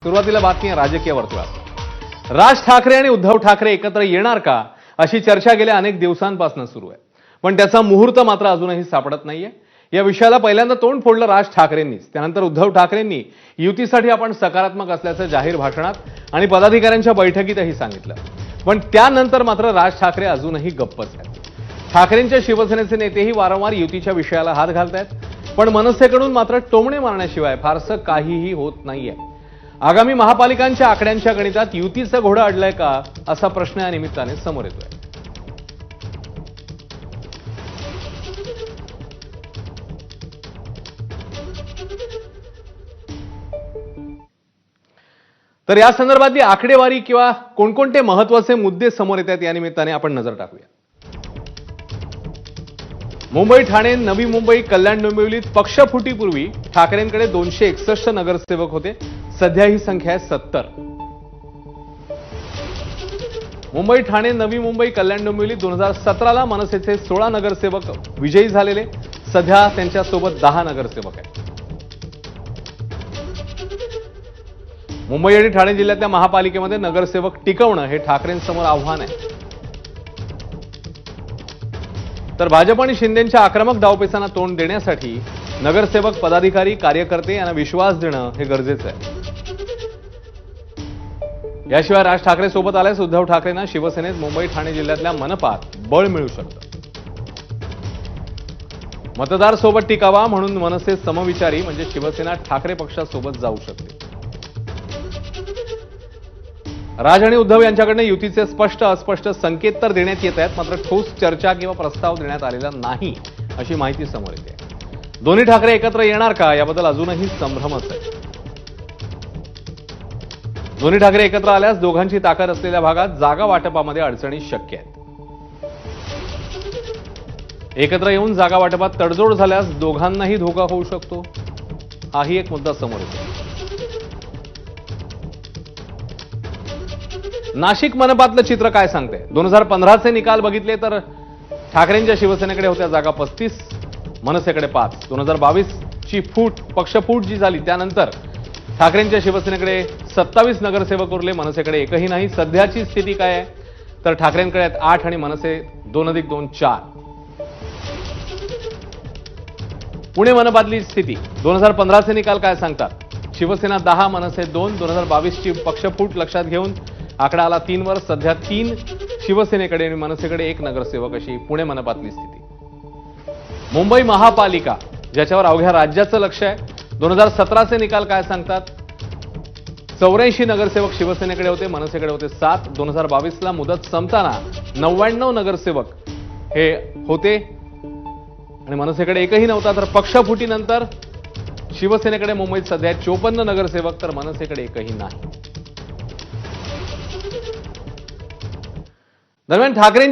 सुरुवातीला बातमी आहे राजकीय वर्तुळात। राज ठाकरे आणि उद्धव ठाकरे एकत्र येणार का अशी चर्चा गेल्या अनेक दिवसांपासून सुरू आहे, पण त्याचा मुहूर्त मात्र अजूनही सापडत नाहीये। या विषयाला पहिल्यांदा तोंड फोडलं राज ठाकरेंनीच। त्यानंतर उद्धव ठाकरेंनी युतीसाठी आपण सकारात्मक असल्याचं जाहीर भाषणात आणि पदाधिकाऱ्यांच्या बैठकीतही सांगितलं, पण त्यानंतर मात्र राज ठाकरे अजूनही गप्पच आहेत। ठाकरेंच्या शिवसेनेचे नेतेही वारंवार युतीच्या विषयाला हात घालतायत, पण मनसेकडून मात्र टोमणे मारण्याशिवाय फारसं काहीही होत नाहीये। आगामी महापालिकांच्या आकड्यांच्या गणितात युतीचं घोडं अडलंय का असा प्रश्न या निमित्ताने समोर येतोय। तर या संदर्भातली आकडेवारी किंवा कोणकोणते महत्त्वाचे मुद्दे समोर येत आहेत या निमित्ताने आपण नजर टाकूया। मुंबई, ठाणे, नवी मुंबई, कल्याण डोंबिवलीत पक्षफुटीपूर्वी ठाकरेंकडे 261 नगरसेवक होते। सध्या ही संख्या आहे 70। मुंबई, ठाणे, नवी मुंबई, कल्याण डोंबिवलीत 2017ला मनसेचे 16 नगरसेवक विजयी झालेले। सध्या त्यांच्यासोबत 10 नगरसेवक आहेत। मुंबई आणि ठाणे जिल्ह्यातल्या महापालिकेमध्ये नगरसेवक टिकवणं हे ठाकरेंसमोर आव्हान आहे। तर भाजप आणि शिंदेंच्या आक्रमक डावपेचांना तोंड देण्यासाठी नगरसेवक, पदाधिकारी, कार्यकर्ते यांना विश्वास देणं हे गरजेचं आहे। याशिवाय राज ठाकरे सोबत आल्यास उद्धव ठाकरेंना शिवसेनेत मुंबई, ठाणे जिल्ह्यातल्या मनपात बळ मिळू शकतं। मतदार सोबत टिकावा म्हणून मनसे समविचारी म्हणजे शिवसेना ठाकरे पक्षासोबत जाऊ शकते। राज आणि उद्धव यांच्याकडनं युतीचे स्पष्ट अस्पष्ट संकेत तर देण्यात येत आहेत, मात्र ठोस चर्चा किंवा प्रस्ताव देण्यात आलेला नाही अशी माहिती समोर येते। दोन्ही ठाकरे एकत्र येणार का याबद्दल अजूनही संभ्रमच आहे। दोन्ही ठाकरे एकत्र आल्यास दोघांची ताकद असलेल्या भागात जागा वाटपामध्ये अडचणी शक्य आहेत। एकत्र येऊन जागा वाटपात तडजोड झाल्यास दोघांनाही धोका होऊ शकतो, हाही एक मुद्दा समोर येतो। नाशिक मनपातलं चित्र काय सांगते? 2015चे निकाल बघितले तर ठाकरेंच्या शिवसेनेकडे होत्या जागा 35, मनसेकडे 5। 2022 ची पक्षफूट जी झाली त्यानंतर ठाकरेंच्या शिवसेनेकडे 27 नगरसेवक उरले, मनसेकडे एकही नाही। सध्याची स्थिती काय आहे तर ठाकरेंकडे 8 आणि मनसे 2+2 4। पुणे मनपातली स्थिती 2015चे निकाल काय सांगतात? शिवसेना 10, मनसे 2। 2022 ची पक्षफूट लक्षात घेऊन आकडा आला 3 वर। सध्या 3 शिवसेनेकडे आणि मनसेकडे 1 नगरसेवक अशी पुणे मनपातली स्थिती। मुंबई महापालिका ज्याच्यावर अवघ्या राज्याचं लक्ष आहे, 2017चे निकाल काय सांगतात? 84 नगरसेवक शिवसेनेकडे होते, मनसेकडे होते 7। 2022ला मुदत संपताना 99 नगरसेवक हे होते आणि मनसेकडे एकही नव्हता। तर पक्षफुटीनंतर शिवसेनेकडे मुंबईत सध्या 54 नगरसेवक तर मनसेकडे एकही नाही। दरम्यान ठाकरे